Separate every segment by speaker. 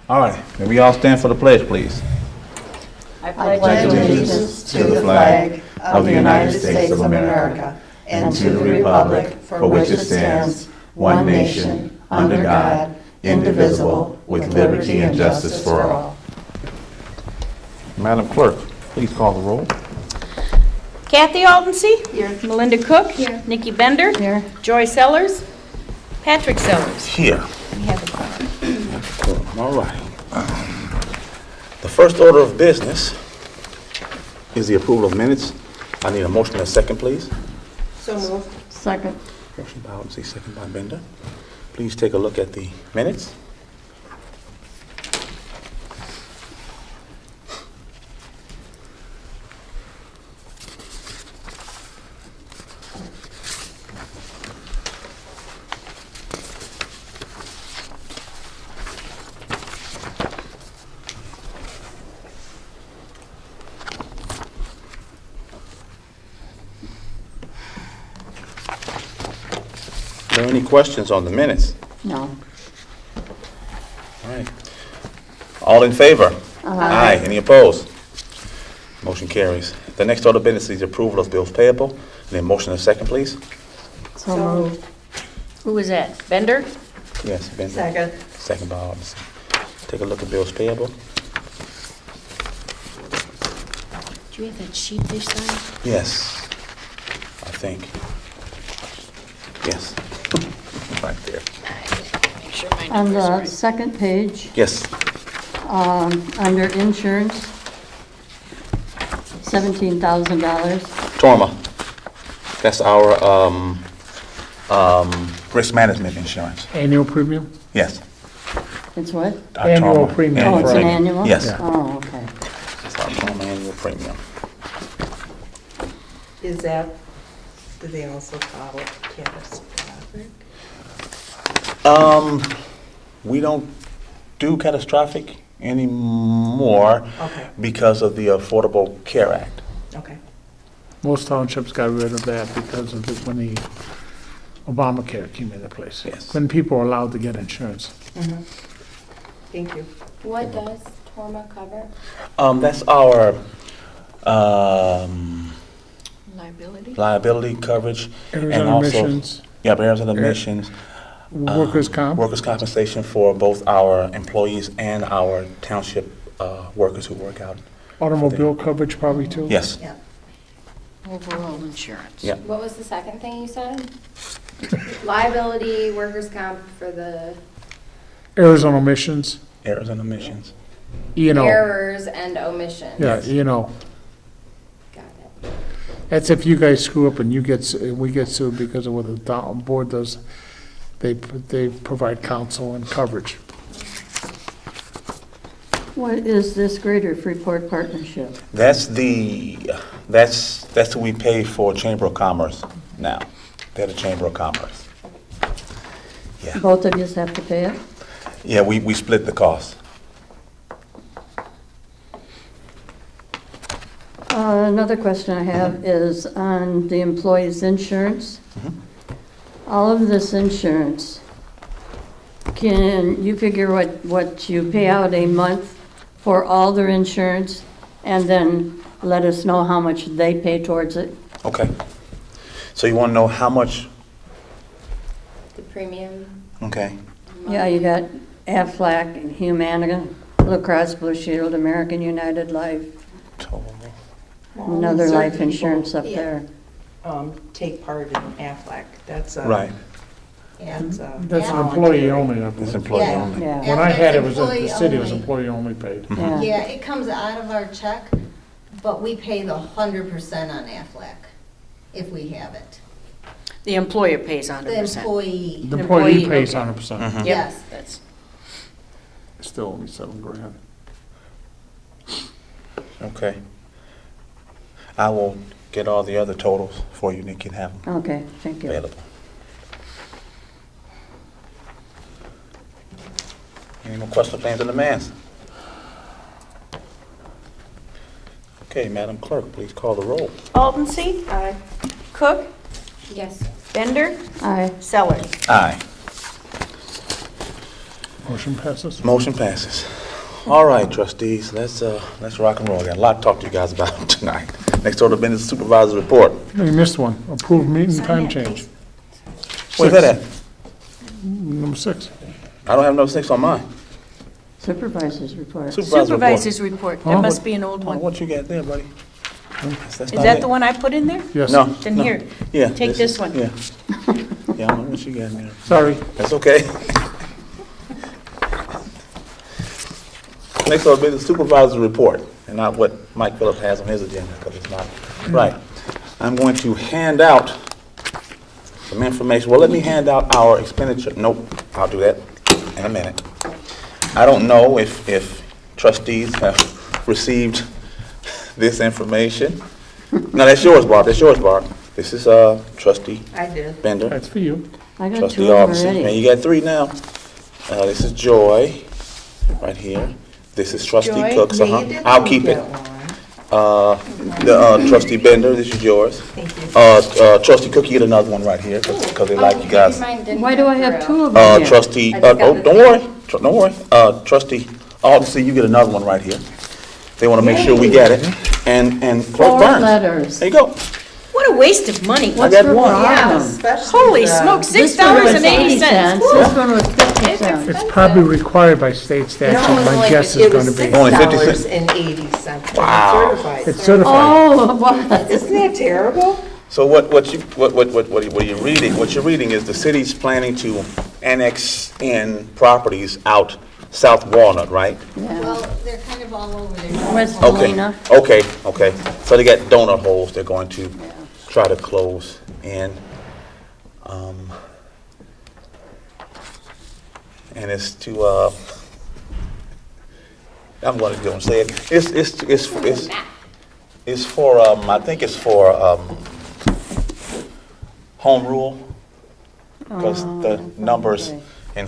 Speaker 1: All right, can we all stand for the pledge, please?
Speaker 2: I pledge allegiance to the flag of the United States of America and to the republic for which it stands, one nation, under God, indivisible, with liberty and justice for all.
Speaker 1: Madam Clerk, please call the roll.
Speaker 3: Kathy Aldensee. Here. Melinda Cook. Here. Nikki Bender.
Speaker 2: Here.
Speaker 3: Joy Sellers. Patrick Sellers.
Speaker 1: Here.
Speaker 3: We have a quorum.
Speaker 1: All right. The first order of business is the approval of minutes. I need a motion and a second, please.
Speaker 3: So moved.
Speaker 2: Second.
Speaker 1: Motion by Aldensee, second by Bender. Please take a look at the minutes. Are there any questions on the minutes?
Speaker 2: No.
Speaker 1: All right. All in favor? Aye. Any opposed? Motion carries. The next order of business is the approval of bills payable. Need a motion and a second, please?
Speaker 2: So moved.
Speaker 3: Who was that? Bender?
Speaker 1: Yes, Bender.
Speaker 3: Second.
Speaker 1: Second by Aldensee. Take a look at bills payable.
Speaker 3: Do you have that sheet this time?
Speaker 1: Yes, I think. Yes, right there.
Speaker 3: Make sure my
Speaker 2: On
Speaker 3: number's
Speaker 2: the
Speaker 3: right.
Speaker 2: second page,
Speaker 1: Yes,
Speaker 2: under insurance, $17,000.
Speaker 1: Torma. That's our risk management insurance.
Speaker 4: Annual premium?
Speaker 1: Yes.
Speaker 2: It's what?
Speaker 1: Our
Speaker 4: Annual
Speaker 1: Torma.
Speaker 4: premium.
Speaker 2: Oh, it's an
Speaker 4: Right.
Speaker 2: annual?
Speaker 1: Yes.
Speaker 4: Yeah.
Speaker 2: Oh, okay.
Speaker 1: That's our Torma annual premium.
Speaker 5: Is that, do they also call it catastrophic?
Speaker 1: We don't do catastrophic anymore
Speaker 5: Okay,
Speaker 1: because of the Affordable Care Act.
Speaker 5: okay.
Speaker 4: Most townships got rid of that because of when the Obamacare came into place.
Speaker 1: Yes.
Speaker 4: When people are allowed to get insurance.
Speaker 5: Mhm. Thank you.
Speaker 6: What does Torma cover?
Speaker 1: That's our
Speaker 3: Liability?
Speaker 1: liability coverage.
Speaker 4: Errors
Speaker 1: And
Speaker 4: and
Speaker 1: also-
Speaker 4: omissions,
Speaker 1: Yeah, errors and omissions.
Speaker 4: workers' comp.
Speaker 1: Workers' compensation for both our employees and our township workers who work out.
Speaker 4: Automobile coverage probably too.
Speaker 1: Yes.
Speaker 5: Yeah.
Speaker 3: Overall insurance.
Speaker 1: Yeah.
Speaker 6: What was the second thing you said? Liability, workers' comp for the
Speaker 4: Errors and omissions,
Speaker 1: Errors and omissions.
Speaker 6: errors and omissions.
Speaker 4: Yeah,
Speaker 6: Got it.
Speaker 4: that's if you guys screw up and we get sued because of what the board does. They provide counsel and coverage.
Speaker 2: What is this Greater Freeport Partnership?
Speaker 1: That's who we pay for Chamber of Commerce now. They're the Chamber of Commerce. Yeah.
Speaker 2: Both of you have to pay it?
Speaker 1: Yeah, we split the cost.
Speaker 2: Another question I have is on the employees' insurance. All of this insurance, can you figure what you pay out a month for all their insurance and then let us know how much they pay towards it?
Speaker 1: Okay. So you want to know how much?
Speaker 6: The premium.
Speaker 1: Okay.
Speaker 2: Yeah, you got Aflac, Humana, Blue Cross Blue Shield, American United Life,
Speaker 1: Total.
Speaker 2: another
Speaker 5: Certain
Speaker 2: life
Speaker 5: people,
Speaker 2: insurance up
Speaker 5: yeah,
Speaker 2: there.
Speaker 5: Take part in Aflac. That's a.
Speaker 1: Right.
Speaker 5: And,
Speaker 4: That's an employee only, I
Speaker 1: It's
Speaker 4: believe.
Speaker 1: employee
Speaker 7: Yeah.
Speaker 1: only.
Speaker 2: Yeah,
Speaker 4: When I had it was at the
Speaker 7: Employee
Speaker 4: city, it was
Speaker 7: only.
Speaker 4: employee only paid.
Speaker 2: yeah.
Speaker 7: Yeah, it comes out of our check, but we pay the 100% on Aflac if we have it.
Speaker 3: The employer pays
Speaker 7: The
Speaker 3: 100%.
Speaker 7: employee,
Speaker 4: The employee
Speaker 3: Employee,
Speaker 4: pays
Speaker 3: okay.
Speaker 4: 100%.
Speaker 1: Mhm.
Speaker 3: Yep,
Speaker 7: yes.
Speaker 3: that's,
Speaker 4: Still only $7,000.
Speaker 1: Okay. I will get all the other totals for you, Nick, and have them
Speaker 2: Okay, thank you.
Speaker 1: available. Any more questions, plans, and demands? Okay, Madam Clerk, please call the roll.
Speaker 3: Aldensee. Aye. Cook.
Speaker 6: Yes.
Speaker 3: Bender.
Speaker 2: Aye.
Speaker 3: Sellers.
Speaker 1: Aye.
Speaker 4: Motion passes.
Speaker 1: Motion passes. All right, trustees, let's rock and roll. Got a lot to talk to you guys about tonight. Next order of business, supervisor report.
Speaker 4: No, you missed one. Approved meeting time change.
Speaker 1: Where's that at?
Speaker 4: Number 6.
Speaker 1: I don't have number 6 on mine.
Speaker 2: Supervisor's report.
Speaker 3: Supervisor's report,
Speaker 4: Huh?
Speaker 3: that must be an old
Speaker 1: Oh,
Speaker 3: one.
Speaker 1: what you got there, buddy? That's
Speaker 3: Is
Speaker 1: not
Speaker 3: that
Speaker 1: it.
Speaker 3: the one I put in there?
Speaker 4: Yes.
Speaker 1: No.
Speaker 3: Then
Speaker 1: no.
Speaker 3: here,
Speaker 1: Yeah.
Speaker 3: take this one.
Speaker 1: Yeah. Yeah, I don't know what you got in there.
Speaker 4: Sorry.
Speaker 1: That's okay. Next order of business, supervisor report, and not what Mike Phillips has on his agenda, because it's not right. I'm going to hand out some information. Well, let me hand out our expenditure. Nope, I'll do that in a minute. I don't know if trustees have received this information. No, that's yours, Barb. That's yours, Barb. This is trustee
Speaker 5: I did.
Speaker 1: Bender.
Speaker 4: That's for you.
Speaker 2: I got
Speaker 1: Trustee
Speaker 2: 2
Speaker 1: Augustine. Man,
Speaker 2: already.
Speaker 1: you got 3 now. This is Joy, right here. This is Trustee
Speaker 3: Joy?
Speaker 1: Cooks,
Speaker 5: Yeah, you did
Speaker 1: I'll keep
Speaker 5: get
Speaker 1: it.
Speaker 5: one.
Speaker 1: The Trustee Bender, this is yours.
Speaker 5: Thank you.
Speaker 1: Trustee Cook, you get another one right here, because they like you guys.
Speaker 2: Why do I have 2 of them here?
Speaker 1: Trustee,
Speaker 6: I just got
Speaker 1: oh,
Speaker 6: the
Speaker 1: don't worry, don't worry. Trustee Augustine, you get another one right here. They want to make sure we get it. And Clerk
Speaker 2: 4
Speaker 1: Burns,
Speaker 2: letters.
Speaker 1: there you go.
Speaker 3: What a waste of money.
Speaker 2: What's
Speaker 1: got
Speaker 2: the
Speaker 1: one.
Speaker 5: Yeah,
Speaker 2: problem?
Speaker 5: especially
Speaker 3: Holy
Speaker 5: the-
Speaker 3: smokes,
Speaker 2: This one was 80
Speaker 3: $6.80.
Speaker 2: cents. This one was 50 cents.
Speaker 4: It's probably required by state statute. My guess is
Speaker 5: It
Speaker 4: going
Speaker 5: was
Speaker 4: to be.
Speaker 1: Only 50 cents.
Speaker 5: $6.80.
Speaker 1: Wow.
Speaker 5: Certified.
Speaker 4: It's certified.
Speaker 2: Oh, what?
Speaker 5: Isn't that terrible?
Speaker 1: So what you're reading, what you're reading is the city's planning to annex in properties out South Walnut, right?
Speaker 2: Yeah.
Speaker 7: Well, they're kind of all over there.
Speaker 2: West
Speaker 1: Okay,
Speaker 2: Helena.
Speaker 1: okay. So they got donut holes they're going to try to close in. And it's to, I'm going to go and say it. It's for, I think it's for, home rule. Because the numbers
Speaker 2: okay.
Speaker 1: in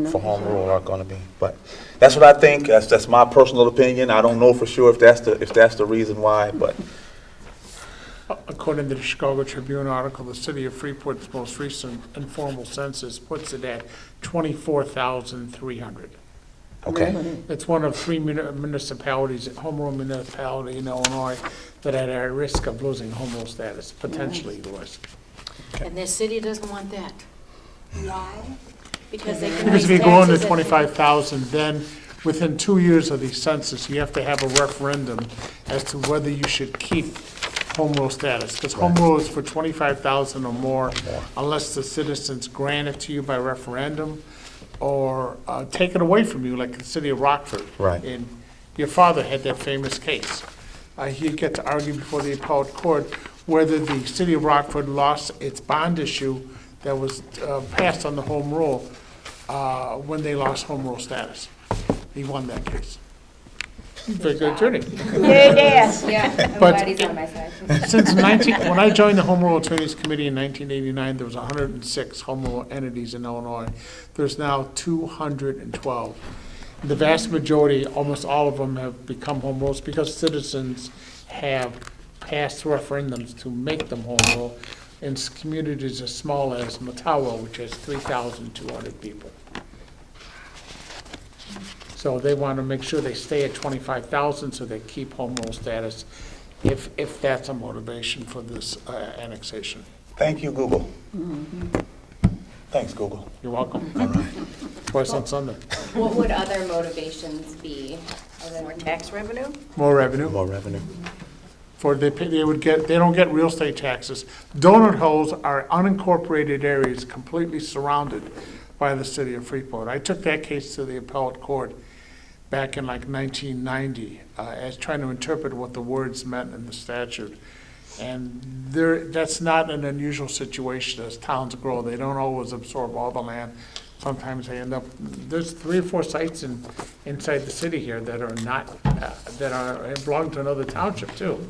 Speaker 1: for home rule are going to be, but that's what I think. That's my personal opinion. I don't know for sure if that's the reason why, but
Speaker 4: According to the Chicago Tribune article, the city of Freeport's most recent informal census puts it at 24,300.
Speaker 1: okay.
Speaker 2: Really?
Speaker 4: It's one of 3 municipalities, home rule municipality in Illinois, that are at risk of losing home rule status, potentially lose.
Speaker 3: And this city doesn't want that.
Speaker 6: Why?
Speaker 3: Because they can
Speaker 4: Because
Speaker 3: raise
Speaker 4: if you go under
Speaker 3: taxes.
Speaker 4: 25,000, then within 2 years of the census, you have to have a referendum as to whether you should keep home rule status. Because home rule is for 25,000 or more, unless the citizens grant it to you by referendum or take it away from you, like the city of Rockford.
Speaker 1: Right.
Speaker 4: And your father had that famous case. He'd get to argue before the appellate court whether the city of Rockford lost its bond issue that was passed on the home rule when they lost home rule status. He won that case. Very good attorney.
Speaker 3: Yay, Dad.
Speaker 6: Yeah, I'm
Speaker 4: But
Speaker 6: glad he's on my side.
Speaker 4: Since when I joined the Home Rule Attorneys Committee in 1989, there was 106 home rule entities in Illinois. There's now 212. The vast majority, almost all of them, have become home rules because citizens have passed referendums to make them home rule in communities as small as Matawa, which has 3,200 people. So they want to make sure they stay at 25,000 so they keep home rule status, if that's a motivation for this annexation.
Speaker 1: Thank you, Google. Thanks, Google.
Speaker 4: You're welcome.
Speaker 1: All right.
Speaker 4: Twice on Sunday.
Speaker 6: What would other motivations be?
Speaker 3: More tax revenue?
Speaker 4: More revenue.
Speaker 1: More revenue.
Speaker 4: They don't get real estate taxes. Donut holes are unincorporated areas completely surrounded by the city of Freeport. I took that case to the appellate court back in like 1990, as trying to interpret what the words meant in the statute. And that's not an unusual situation as towns grow. They don't always absorb all the land. Sometimes they end up, there's 3 or 4 sites inside the city here that are not, belong to another township too.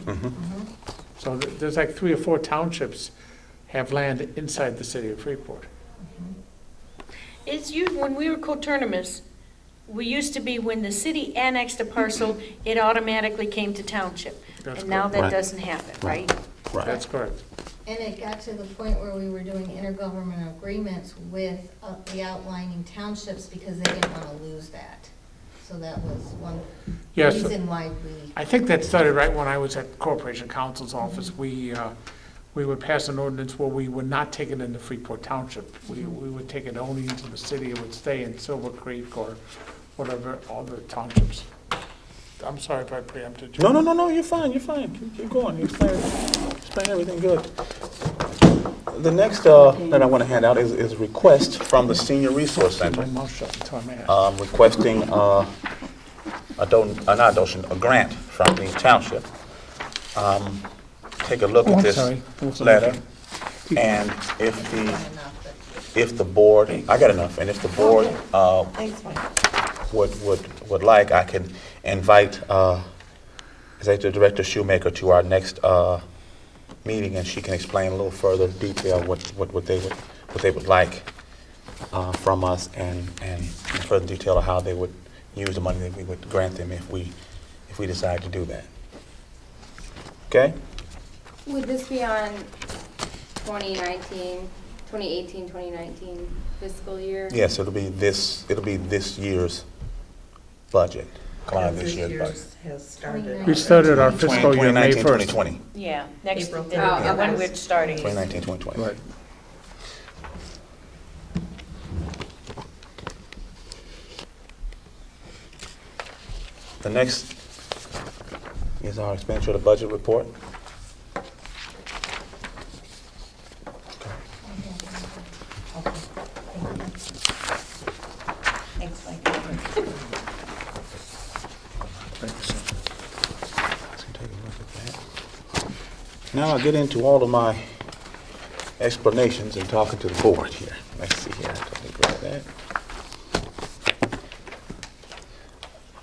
Speaker 4: So there's like 3 or 4 townships have land inside the city of Freeport.
Speaker 3: When we were coterminous, we used to be, when the city annexed a parcel, it automatically came to township.
Speaker 4: That's
Speaker 3: And now
Speaker 1: correct.
Speaker 3: that
Speaker 1: Right.
Speaker 3: doesn't happen, right?
Speaker 1: Right.
Speaker 4: That's correct.
Speaker 7: And it got to the point where we were doing intergovernmental agreements with the outlining townships because they didn't want to lose that. So that was one
Speaker 4: Yes.
Speaker 7: reason why we,
Speaker 4: I think that started right when I was at Corporation Counsel's office. We would pass an ordinance where we would not take it into Freeport Township. We would take it only into the city. It would stay in Silver Creek or whatever, all the townships. I'm sorry if I preempted you.
Speaker 1: No, you're fine, keep going, you explain everything good. The next that I want to hand out is request from the Senior Resource
Speaker 4: Keep my
Speaker 1: Center,
Speaker 4: mouth shut until I'm asked.
Speaker 1: requesting a grant from the township. Take a look
Speaker 4: Oh,
Speaker 1: at
Speaker 4: I'm
Speaker 1: this
Speaker 4: sorry.
Speaker 1: letter, and if the board, I got enough, and if the board
Speaker 5: Thanks, Mike.
Speaker 1: would like, I can invite Executive Director Shoemaker to our next meeting, and she can explain a little further detail what they would like from us, and further detail of how they would use the money that we would grant them if we decide to do that. Okay?
Speaker 6: Would this be on 2018, 2019 fiscal year?
Speaker 1: Yes, it'll be this year's budget. Come out of this year's budget.
Speaker 5: Has started.
Speaker 4: We started our fiscal year May
Speaker 1: 2019,
Speaker 4: 1st.
Speaker 1: 2020.
Speaker 3: Yeah, next,
Speaker 5: April
Speaker 3: when we're starting.
Speaker 1: 2019, 2020.
Speaker 4: Right.
Speaker 1: The next is our expenditure of the budget report.
Speaker 5: Thanks, Mike.
Speaker 1: Now I get into all of my explanations and talking to the board here. Let's see here. Let me grab that.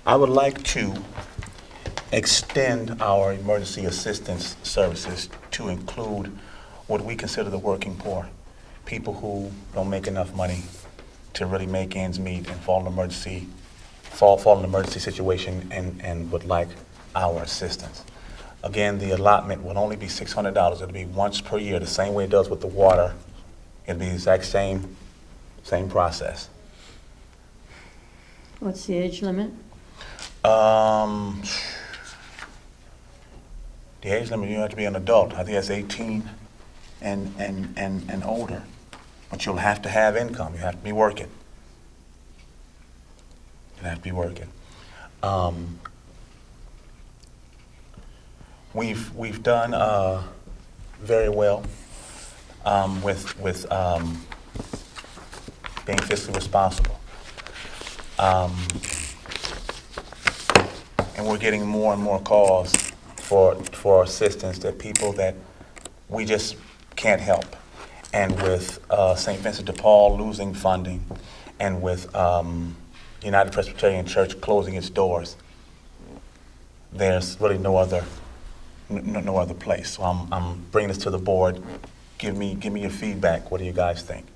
Speaker 1: I would like to extend our emergency assistance services to include what we consider the working poor, people who don't make enough money to really make ends meet and fall in an emergency situation and would like our assistance. Again, the allotment will only be $600. It'll be once per year, the same way it does with the water. It'll be the exact same process.
Speaker 2: What's the age limit?
Speaker 1: The age limit, you have to be an adult. I think that's 18 and older. But you'll have to have income. You have to be working. You have to be working. We've done very well with being fiscally responsible. And we're getting more and more calls for assistance to people that we just can't help. And with St. Vincent de Paul losing funding, and with United Presbyterian Church closing its doors, there's really no other place. So I'm bringing this to the board. Give me your feedback. What do you guys think?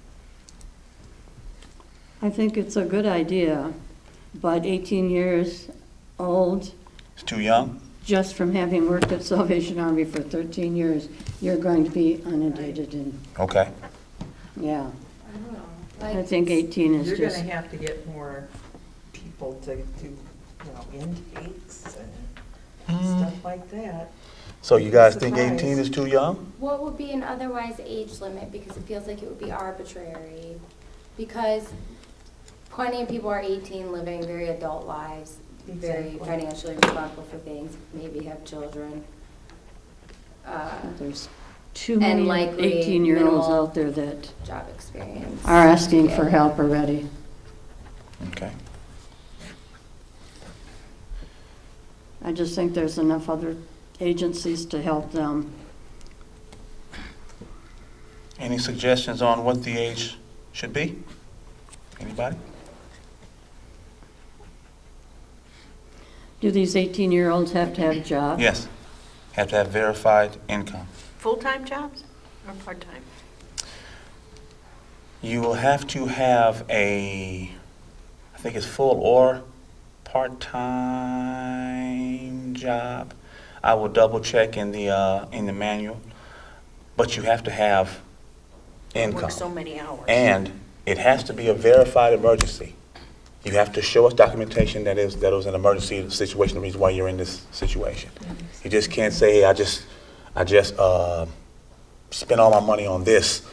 Speaker 2: I think it's a good idea, but 18 years old,
Speaker 1: It's too young?
Speaker 2: just from having worked at Salvation Army for 13 years, you're going to be inundated in,
Speaker 1: Okay.
Speaker 2: yeah.
Speaker 6: I don't know.
Speaker 2: I
Speaker 6: Like,
Speaker 2: think 18 is
Speaker 5: You're
Speaker 2: just,
Speaker 5: gonna have to get more people to do, intakes and stuff like that.
Speaker 1: So you guys think 18 is too young?
Speaker 6: what would be an otherwise age limit? Because it feels like it would be arbitrary. Because plenty of people are 18 living very adult lives, very
Speaker 5: Exactly.
Speaker 6: financially responsible for things, maybe have children.
Speaker 2: there's too
Speaker 6: And
Speaker 2: many
Speaker 6: likely
Speaker 2: 18-year-olds
Speaker 6: minimal-
Speaker 2: out there that
Speaker 6: Job experience.
Speaker 2: are asking for help already.
Speaker 1: Okay.
Speaker 2: I just think there's enough other agencies to help them.
Speaker 1: Any suggestions on what the age should be? Anybody?
Speaker 2: Do these 18-year-olds have to have a job?
Speaker 1: Yes. Have to have verified income.
Speaker 8: Full-time jobs or part-time?
Speaker 1: You will have to have I think it's full or part-time job. I will double check in the manual. but you have to have income.
Speaker 8: Work so many hours.
Speaker 1: And it has to be a verified emergency. You have to show us documentation that was an emergency situation, the reason why you're in this situation. You just can't say, hey, I just spent all my money on this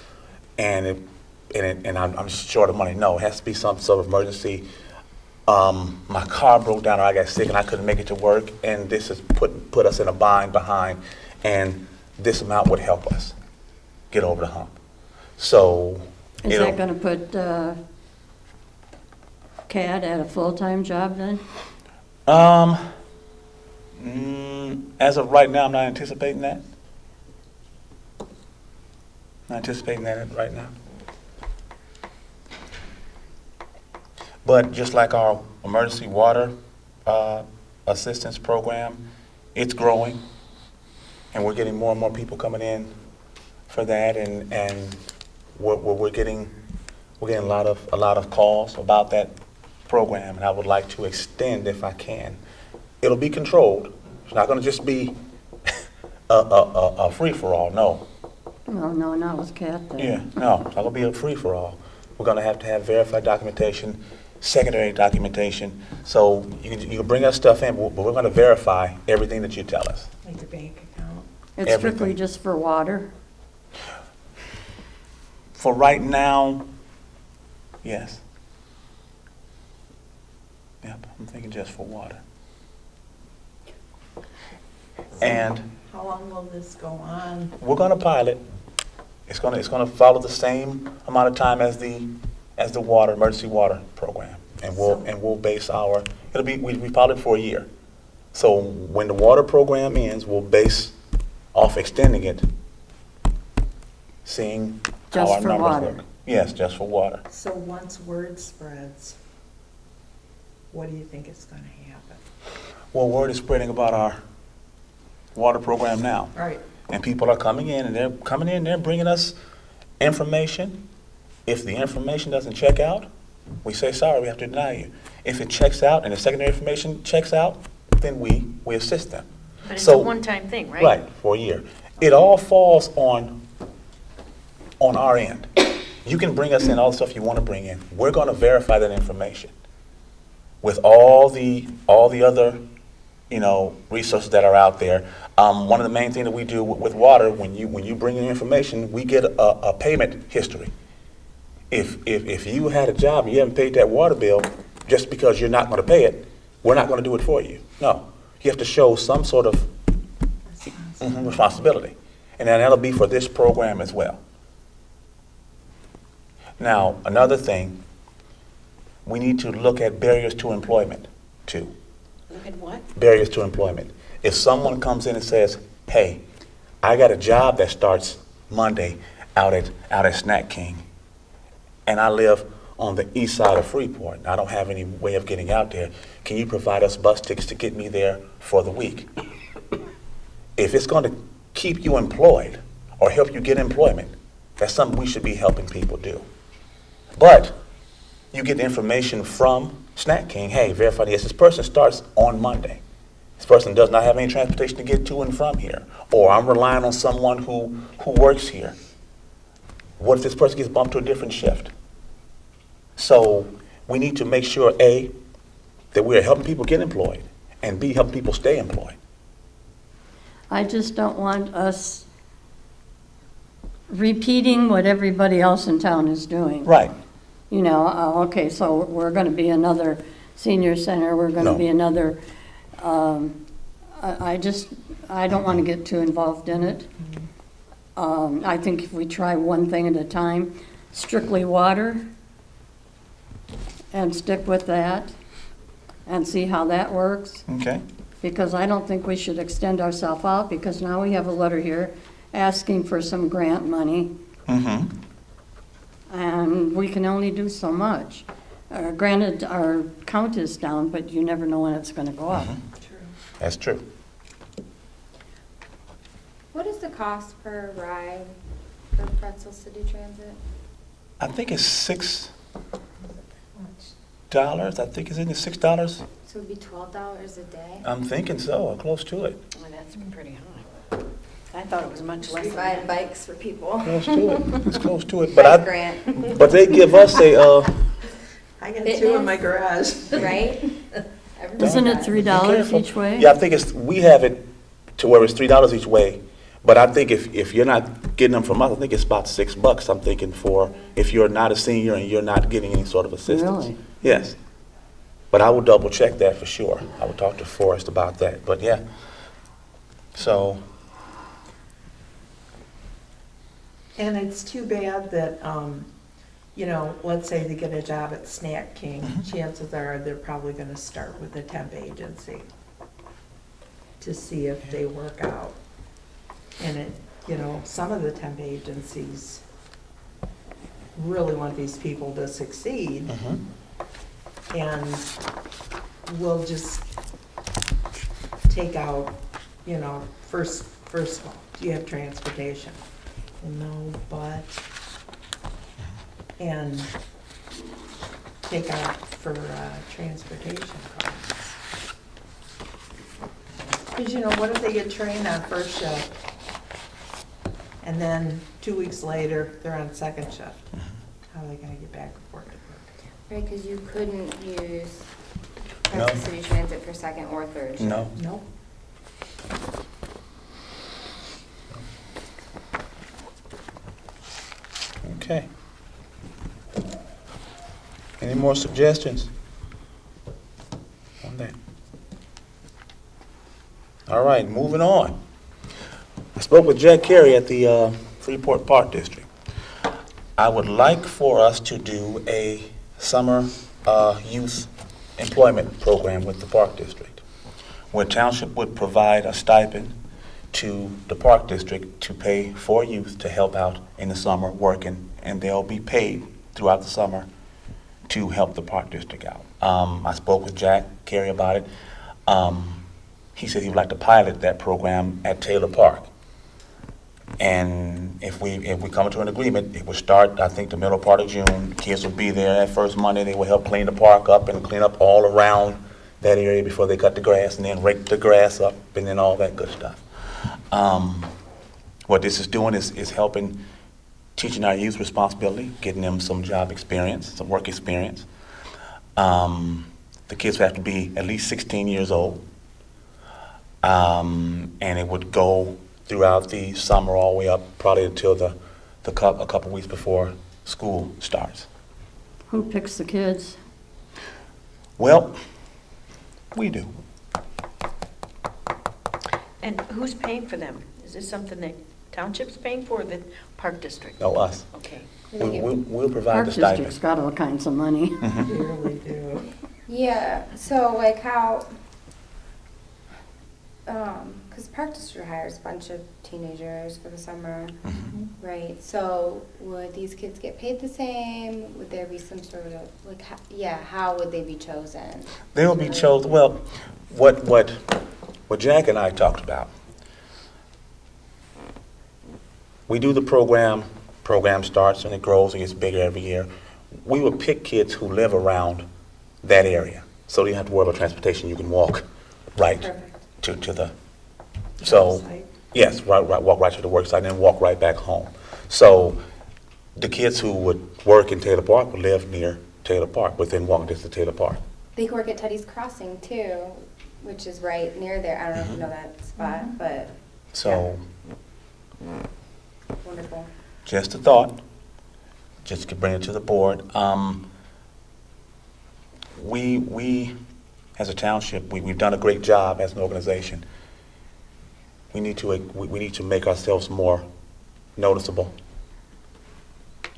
Speaker 1: and I'm short of money. No, it has to be some sort of emergency. My car broke down or I got sick and I couldn't make it to work, and this has put us in a bind behind, and this amount would help us get over the hump. So,
Speaker 2: Is that going to put CAD at a full-time job then?
Speaker 1: As of right now, I'm not anticipating that. Not anticipating that right now. But just like our emergency water assistance program, it's growing, and we're getting more and more people coming in for that, and we're getting a lot of calls about that program, and I would like to extend if I can. It'll be controlled. It's not going to just be a free-for-all, no.
Speaker 2: No, not with CAD then.
Speaker 1: Yeah, no, it's not going to be a free-for-all. We're going to have verified documentation, secondary documentation. So you can bring us stuff in, but we're going to verify everything that you tell us.
Speaker 5: Like your bank account.
Speaker 2: It's strictly
Speaker 1: Everything.
Speaker 2: just for water?
Speaker 1: For right now, yes. Yep, I'm thinking just for water. And
Speaker 5: How long will this go on?
Speaker 1: we're going to pilot. It's going to follow the same amount of time as the emergency water program, and we'll base we pilot for a year. So when the water program ends, we'll base off extending it, seeing how
Speaker 2: Just
Speaker 1: our
Speaker 2: for
Speaker 1: numbers
Speaker 2: water.
Speaker 1: look. Yes, just for water.
Speaker 5: So once word spreads, what do you think is going to happen?
Speaker 1: Well, word is spreading about our water program now.
Speaker 5: Right.
Speaker 1: And people are coming in, and they're bringing us information. If the information doesn't check out, we say, sorry, we have to deny you. If it checks out and the secondary information checks out, then we assist them.
Speaker 8: But it's a
Speaker 1: So-
Speaker 8: one-time thing, right?
Speaker 1: Right, for a year. It all falls on our end. You can bring us in all the stuff you want to bring in. We're going to verify that information with all the other, resources that are out there. One of the main things that we do with water, when you bring in information, we get a payment history. If you had a job and you haven't paid that water bill, just because you're not going to pay it, we're not going to do it for you. No, you have to show some sort of responsibility, and then that'll be for this program as well. Now, another thing, we need to look at barriers to employment too.
Speaker 8: Look at what?
Speaker 1: Barriers to employment. If someone comes in and says, hey, I got a job that starts Monday out at Snack King, and I live on the east side of Freeport, and I don't have any way of getting out there, can you provide us bus tickets to get me there for the week? If it's going to keep you employed or help you get employment, that's something we should be helping people do. But you get the information from Snack King, hey, verify, yes, this person starts on Monday. This person does not have any transportation to get to and from here. Or I'm relying on someone who works here. What if this person gets bumped to a different shift? So we need to make sure, A, that we are helping people get employed, and B, helping people stay employed.
Speaker 2: I just don't want us repeating what everybody else in town is doing.
Speaker 1: Right.
Speaker 2: Okay, so we're going to be another senior center, we're going to
Speaker 1: No.
Speaker 2: be another, I don't want to get too involved in it. I think if we try one thing at a time, strictly water, and stick with that, and see how that works.
Speaker 1: Okay.
Speaker 2: Because I don't think we should extend ourselves out, because now we have a letter here asking for some grant money,
Speaker 1: Mm-hmm.
Speaker 2: and we can only do so much. Granted, our count is down, but you never know when it's going to go up.
Speaker 5: True.
Speaker 1: That's true.
Speaker 6: What is the cost per ride for Pretzel City Transit?
Speaker 1: I think it's $6. I think isn't it $6?
Speaker 6: So it'd be $12 a day?
Speaker 1: I'm thinking so, or close to it.
Speaker 8: Well, that's pretty high. I thought it was much less
Speaker 6: We
Speaker 8: than
Speaker 6: buying
Speaker 8: that.
Speaker 6: bikes for people.
Speaker 1: Close to it, it's close to it,
Speaker 6: Bike grant,
Speaker 1: but they give us
Speaker 5: I got two in my garage.
Speaker 6: right? Everybody
Speaker 2: Isn't it
Speaker 6: does.
Speaker 2: $3 each way?
Speaker 1: Yeah, I think we have it to where it's $3 each way, but I think if you're not getting them from us, I think it's about $6, I'm thinking, for if you're not a senior and you're not getting any sort of assistance.
Speaker 2: Really?
Speaker 1: Yes. But I will double check that for sure. I will talk to Forrest about that, but yeah. So,
Speaker 5: And it's too bad that, you know, let's say they get a job at Snack King, chances are they're probably gonna start with a temp agency to see if they work out. And it, you know, some of the temp agencies really want these people to succeed, and will just take out, you know, first of all, do you have transportation? No, but, and take out for transportation costs. Because, you know, what if they get trained on first shift, and then 2 weeks later, they're on second shift? How are they gonna get back and forth to work?
Speaker 6: Right, because you couldn't use
Speaker 1: No.
Speaker 6: Kansas City Transit for second or third shift.
Speaker 1: no.
Speaker 5: Nope.
Speaker 1: Okay. Any more suggestions on that? All right, moving on. I spoke with Jack Carey at the Freeport Park District. I would like for us to do a summer youth employment program with the Park District, where Township would provide a stipend to the Park District to pay for youth to help out in the summer working, and they'll be paid throughout the summer to help the Park District out. I spoke with Jack Carey about it. He said he would like to pilot that program at Taylor Park. And if we come to an agreement, it would start, I think, the middle part of June. Kids will be there that first Monday. They will help clean the park up and clean up all around that area before they cut the grass, and then rake the grass up and then all that good stuff. What this is doing is helping, teaching our youth responsibility, getting them some job experience, some work experience. The kids have to be at least 16 years old. And it would go throughout the summer all the way up probably until a couple weeks before school starts.
Speaker 2: Who picks the kids?
Speaker 1: Well, we do.
Speaker 8: And who's paying for them? Is this something that Township's paying for, or the Park District?
Speaker 1: No, us.
Speaker 8: Okay.
Speaker 1: We'll provide
Speaker 2: Park
Speaker 1: the stipend.
Speaker 2: District's got all kinds of money.
Speaker 5: They really do.
Speaker 6: Yeah, so like how, because Park District hires a bunch of teenagers for the summer, right? So would these kids get paid the same? Would there be some sort of, like, how would they be chosen?
Speaker 1: They'll be chosen, well, what Jack and I talked about, we do the program starts and it grows and gets bigger every year. We would pick kids who live around that area, so you don't have to worry about transportation, you can walk right
Speaker 6: Perfect.
Speaker 1: to the, so,
Speaker 5: Site.
Speaker 1: yes, walk right to the work site and then walk right back home. So the kids who would work in Taylor Park would live near Taylor Park, within walking distance of Taylor Park.
Speaker 6: They could work at Teddy's Crossing too, which is right near there. I don't know if you know that spot, but
Speaker 1: So,
Speaker 6: wonderful.
Speaker 1: just a thought, just to bring it to the board. We, as a township, we've done a great job as an organization. We need to make ourselves more noticeable,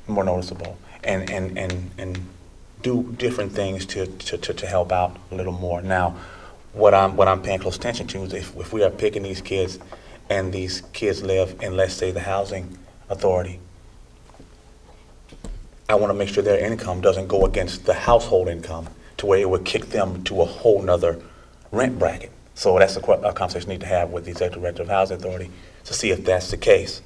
Speaker 1: and do different things to help out a little more. Now, what I'm paying close attention to is if we are picking these kids, and these kids live in, let's say, the housing authority, I want to make sure their income doesn't go against the household income to where it would kick them to a whole nother rent bracket. So that's a conversation we need to have with the Executive Director of Housing Authority to see if that's the case.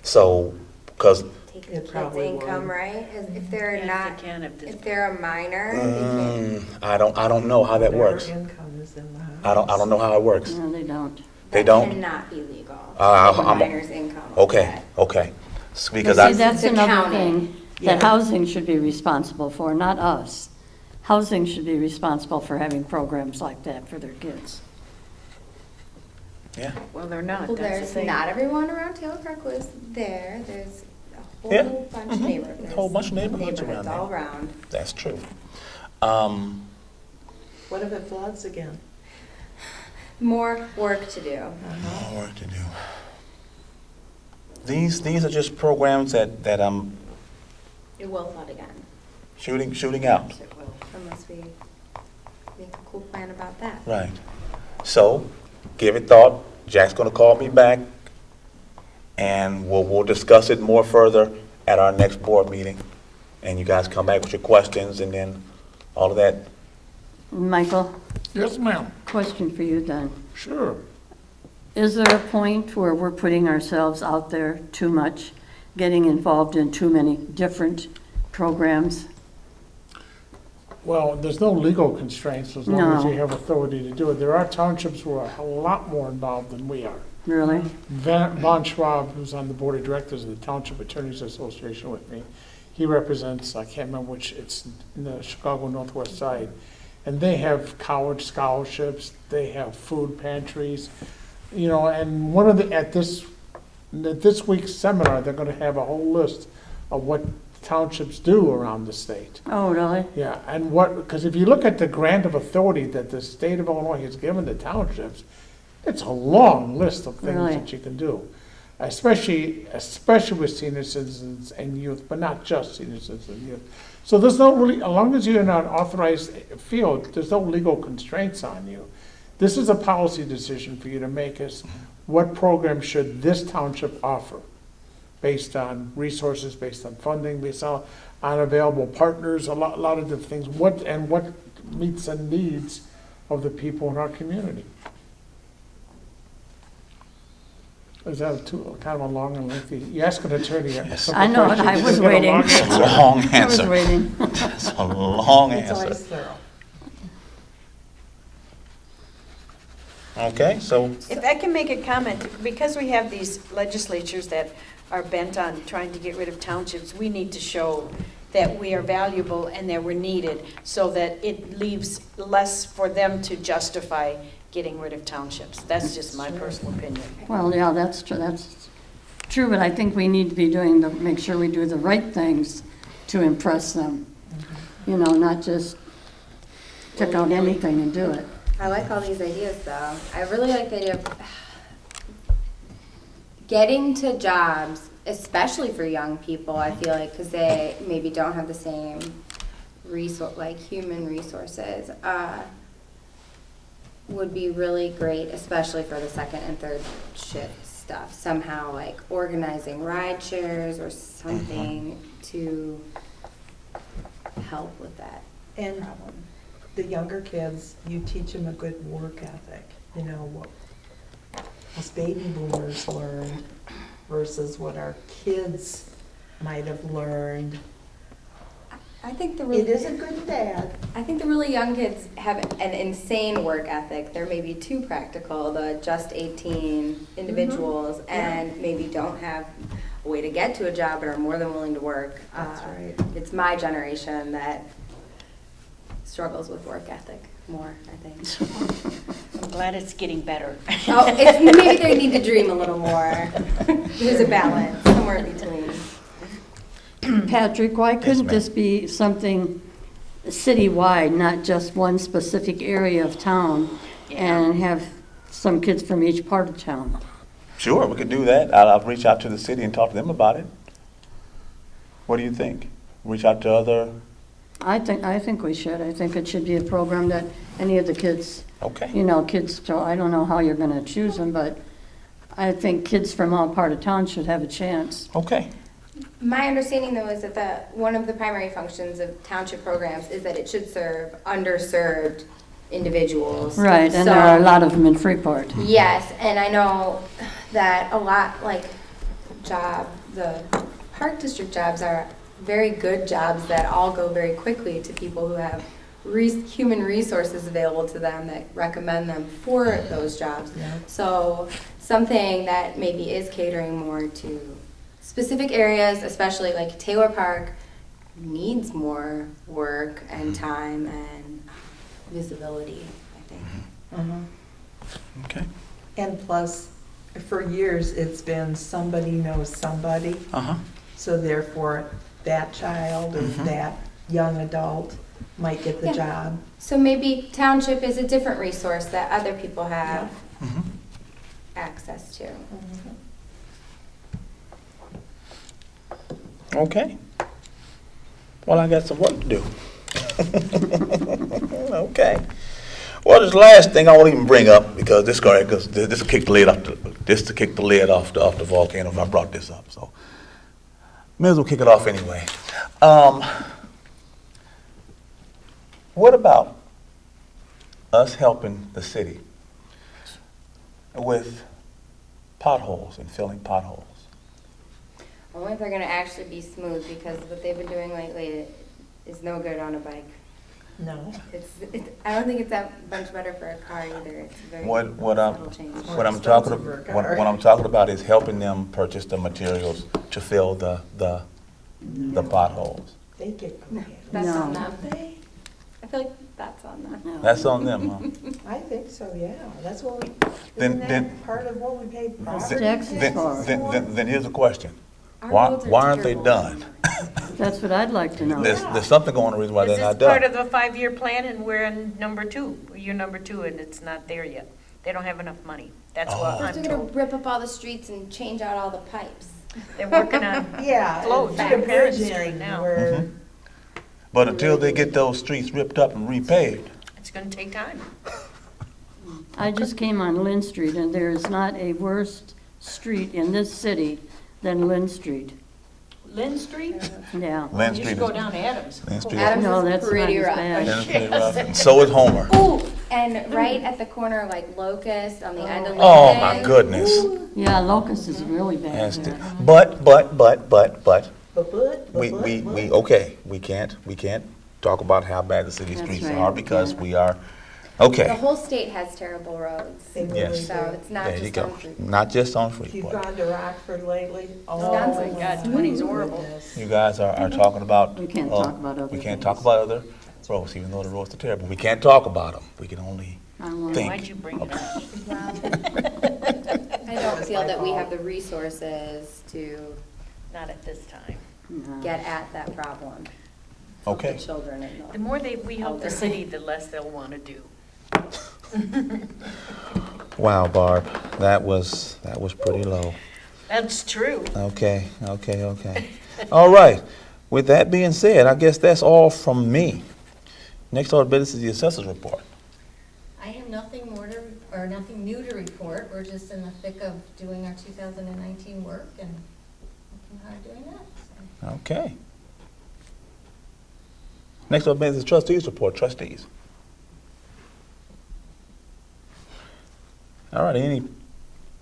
Speaker 1: So, because
Speaker 6: Take the
Speaker 5: It
Speaker 6: kids'
Speaker 5: probably
Speaker 6: income,
Speaker 5: would.
Speaker 6: right? If they're
Speaker 8: Yes,
Speaker 6: not,
Speaker 8: they can
Speaker 6: if they're a minor, they can't.
Speaker 1: I don't know how that
Speaker 5: Their
Speaker 1: works.
Speaker 5: income is in the house.
Speaker 1: I don't know how it works.
Speaker 2: No, they don't.
Speaker 1: They
Speaker 6: That
Speaker 1: don't?
Speaker 6: cannot be legal. the
Speaker 1: I'm-
Speaker 6: minor's income.
Speaker 1: Okay, okay. Because
Speaker 7: But see,
Speaker 1: I,
Speaker 7: that's
Speaker 6: It's
Speaker 7: another
Speaker 6: accounting.
Speaker 7: thing that
Speaker 5: Yeah.
Speaker 7: housing should be responsible for, not us. Housing should be responsible for having programs like that for their kids.
Speaker 1: yeah,
Speaker 8: Well, they're not,
Speaker 6: Well,
Speaker 8: that's the
Speaker 6: there's
Speaker 8: thing.
Speaker 6: not everyone around Taylor Park lives there. There's a
Speaker 1: Yeah.
Speaker 6: whole bunch of neighborhoods.
Speaker 1: A whole bunch of neighborhoods around there.
Speaker 6: all around.
Speaker 1: that's true.
Speaker 5: What if it floods again?
Speaker 6: More work to do.
Speaker 1: More work to do. These are just programs that I'm
Speaker 6: It will flood again,
Speaker 1: shooting out.
Speaker 8: It will.
Speaker 6: unless we make a cool plan about that.
Speaker 1: Right. So, give it thought. Jack's gonna call me back, and we'll discuss it more further at our next board meeting. And you guys come back with your questions, and then all of that.
Speaker 7: Michael,
Speaker 4: Yes, ma'am.
Speaker 7: question for you then.
Speaker 4: Sure.
Speaker 7: Is there a point where we're putting ourselves out there too much, getting involved in too many different programs?
Speaker 4: Well, there's no legal constraints as long as
Speaker 7: No.
Speaker 4: you have authority to do it. There are townships who are a lot more involved than we are.
Speaker 7: Really?
Speaker 4: Von Schwab, who's on the board of directors of the Township Attorneys Association with me, he represents, I can't remember which, it's in the Chicago Northwest side. And they have college scholarships, they have food pantries, and one of the, at this week's seminar, they're gonna have a whole list of what townships do around the state.
Speaker 7: Oh, really?
Speaker 4: Yeah, and because if you look at the grant of authority that the state of Illinois has given the townships, it's a long list of things
Speaker 7: Really?
Speaker 4: that you can do. Especially with senior citizens and youth, but not just senior citizens and youth. So there's no really, as long as you're in an authorized field, there's no legal constraints on you. This is a policy decision for you to make is what program should this township offer? Based on resources, based on funding, based on available partners, a lot of different things. What meets the needs of the people in our community? Is that kind of a long and lengthy? You ask an attorney.
Speaker 1: Yes.
Speaker 4: a
Speaker 7: I know it.
Speaker 4: question,
Speaker 7: I
Speaker 4: you
Speaker 7: was
Speaker 4: get a
Speaker 7: waiting.
Speaker 4: long
Speaker 1: It's a
Speaker 4: answer.
Speaker 1: long
Speaker 7: I was
Speaker 1: answer.
Speaker 7: waiting.
Speaker 1: It's a long
Speaker 5: It's
Speaker 1: answer.
Speaker 5: always thorough.
Speaker 1: Okay, so,
Speaker 8: If I can make a comment, because we have these legislatures that are bent on trying to get rid of townships, we need to show that we are valuable and that we're needed, so that it leaves less for them to justify getting rid of townships. That's just my personal opinion.
Speaker 7: Well, yeah, that's true, but I think we need to be make sure we do the right things to impress them. Not just pick out anything and do it.
Speaker 6: I like all these ideas, though. I really like the idea of getting to jobs, especially for young people, I feel like, because they maybe don't have the same human resources, would be really great, especially for the second and third shift stuff. Somehow, like organizing ride shares or something to help with that
Speaker 5: And
Speaker 6: problem.
Speaker 5: the younger kids, you teach them a good work ethic, what us baby boomers learned versus what our kids might have learned.
Speaker 6: I think the
Speaker 5: It isn't good and bad.
Speaker 6: I think the really young kids have an insane work ethic. They're maybe too practical, the just 18 individuals, and maybe don't have a way to get to a job but are more than willing to work.
Speaker 5: That's right.
Speaker 6: It's my generation that struggles with work ethic more, I think.
Speaker 8: I'm glad it's getting better.
Speaker 6: Maybe they need to dream a little more. There's a balance somewhere in between.
Speaker 7: Patrick, why couldn't
Speaker 1: ma'am.
Speaker 7: this be something citywide, not just one specific area of town, and have some kids from each part of town?
Speaker 1: sure, we could do that. I'll reach out to the city and talk to them about it. What do you think? Reach out to other,
Speaker 7: I think we should. I think it should be a program that any of the kids,
Speaker 1: okay.
Speaker 7: kids, so I don't know how you're gonna choose them, but I think kids from all part of town should have a chance.
Speaker 1: Okay,
Speaker 6: My understanding, though, is that one of the primary functions of township programs is that it should serve underserved individuals.
Speaker 7: Right, and there are a lot of them in Freeport.
Speaker 6: Yes, and I know that a lot, the park district jobs are very good jobs that all go very quickly to people who have human resources available to them that recommend them for those jobs.
Speaker 5: Yeah.
Speaker 6: So something that maybe is catering more to specific areas, especially like Taylor Park needs more work and time and visibility, I think.
Speaker 1: Okay.
Speaker 5: And plus, for years, it's been somebody knows somebody.
Speaker 1: Uh-huh.
Speaker 5: So therefore, that child or that young adult might get the
Speaker 6: Yeah.
Speaker 5: job.
Speaker 6: So maybe township is a different resource that other people have access to.
Speaker 1: Okay. Well, I got some work to do. Okay. Well, this last thing I won't even bring up because this will kick the lid off the volcano if I brought this up. So, may as well kick it off anyway. What about us helping the city with potholes and filling potholes?
Speaker 6: Only if they're gonna actually be smooth, because what they've been doing lately is no good on a bike.
Speaker 5: No.
Speaker 6: I don't think it's that much better for a car either. It's very
Speaker 1: What
Speaker 6: subtle change.
Speaker 1: I'm talking about is helping them purchase the materials to fill the potholes.
Speaker 5: They get creative.
Speaker 6: That's on
Speaker 7: No.
Speaker 6: them.
Speaker 5: They-
Speaker 6: I feel like that's on them.
Speaker 7: No.
Speaker 1: That's on them, huh?
Speaker 5: I think so, yeah. That's what we,
Speaker 1: Then-
Speaker 5: isn't
Speaker 1: then-
Speaker 5: that part of what we pay property
Speaker 7: taxes
Speaker 5: taxes
Speaker 7: for.
Speaker 5: for?
Speaker 1: Then here's a question.
Speaker 6: Our
Speaker 1: Why
Speaker 6: roads are
Speaker 1: aren't they
Speaker 6: terrible.
Speaker 1: done?
Speaker 7: That's what I'd like to know.
Speaker 1: There's something going on the reason why
Speaker 8: Is
Speaker 1: they're
Speaker 8: this
Speaker 1: not
Speaker 8: part
Speaker 1: done.
Speaker 8: of the 5-year plan and we're in number 2? You're number 2 and it's not there yet. They don't have enough money. That's what
Speaker 6: First,
Speaker 8: I'm
Speaker 6: they're gonna
Speaker 8: told.
Speaker 6: rip up all the streets and change out all the pipes.
Speaker 8: They're working on
Speaker 5: Yeah.
Speaker 8: floats
Speaker 5: and
Speaker 8: on Parent
Speaker 5: bridging
Speaker 8: Street now.
Speaker 5: where-
Speaker 1: But until they get those streets ripped up and repaved,
Speaker 8: It's gonna take time.
Speaker 7: I just came on Lynn Street, and there is not a worse street in this city than Lynn Street.
Speaker 8: Lynn Street?
Speaker 7: Yeah.
Speaker 1: Lynn
Speaker 8: You
Speaker 1: Street
Speaker 8: should go
Speaker 1: is,
Speaker 8: down to Adams.
Speaker 1: Lynn Street
Speaker 6: Adams
Speaker 7: No,
Speaker 6: is
Speaker 7: that's not
Speaker 6: pretty
Speaker 7: as
Speaker 6: rough.
Speaker 7: bad.
Speaker 1: is pretty rough. And so is Homer.
Speaker 6: Ooh, and right at the corner, like Locust, on the end of Lincoln.
Speaker 1: Oh, my goodness.
Speaker 7: Yeah, Locust is really bad
Speaker 1: That's
Speaker 7: there.
Speaker 1: it. But, we
Speaker 5: but.
Speaker 1: okay, we can't talk about how bad the city
Speaker 7: That's
Speaker 1: streets
Speaker 7: right,
Speaker 1: are because
Speaker 7: yeah.
Speaker 1: we are,
Speaker 6: The
Speaker 1: okay.
Speaker 6: whole state has terrible roads.
Speaker 5: They really
Speaker 1: Yes.
Speaker 5: do.
Speaker 6: So it's not
Speaker 1: There you
Speaker 6: just
Speaker 1: go.
Speaker 6: on Freeport.
Speaker 1: Not just on
Speaker 5: If you've
Speaker 1: Freeport.
Speaker 5: gone to Rockford lately, oh
Speaker 6: Wisconsin.
Speaker 5: my
Speaker 8: God, 20's horrible.
Speaker 5: goodness.
Speaker 1: You guys are talking about.
Speaker 7: We can't talk about other
Speaker 1: We can't
Speaker 7: things.
Speaker 1: talk about other roads, even though the roads are terrible. We can't talk about them. We can only
Speaker 7: I won't-
Speaker 1: think.
Speaker 8: Why'd you bring it up?
Speaker 6: I don't feel that we have the resources to
Speaker 8: Not at this time.
Speaker 7: No.
Speaker 6: get at that problem.
Speaker 1: Okay.
Speaker 6: The children and
Speaker 8: The more we help the
Speaker 6: Elderly.
Speaker 8: city, the less they'll want to do.
Speaker 1: Wow, Barb, that was pretty low.
Speaker 8: That's true.
Speaker 1: Okay. All right. With that being said, I guess that's all from me. Next order of business is the assessor's report.
Speaker 9: I have nothing more to, or nothing new to report. We're just in the thick of doing our 2019 work and looking hard doing that. So.
Speaker 1: Okay. Next order of business is trustees report. Trustees. All right.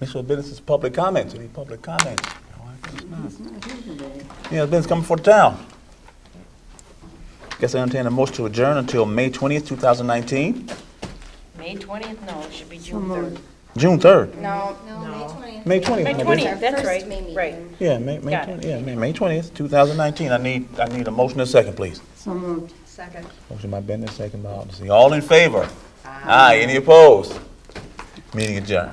Speaker 1: Next order of business is public comments. Any public comments? No, I guess not.
Speaker 7: It's not here today.
Speaker 1: Yeah, business coming for the town. Guess I entertain a motion to adjourn until May 20th, 2019.
Speaker 8: May 20th? No, it should be
Speaker 7: So
Speaker 8: June 3rd.
Speaker 7: moved.
Speaker 1: June 3rd.
Speaker 6: No,
Speaker 9: No,
Speaker 5: No.
Speaker 9: May 20th.
Speaker 1: May 20th.
Speaker 8: May
Speaker 1: my
Speaker 8: 20th,
Speaker 1: business.
Speaker 8: that's
Speaker 6: First
Speaker 8: right,
Speaker 6: May meeting.
Speaker 8: right.
Speaker 1: Yeah, May
Speaker 8: Got it.
Speaker 1: 20th. Yeah, May 20th, 2019. I need a motion and a second, please.
Speaker 7: So moved.
Speaker 5: Second.
Speaker 1: Motion by Bender, second by Alderson. All in favor? Aye. Any opposed? Meeting adjourned.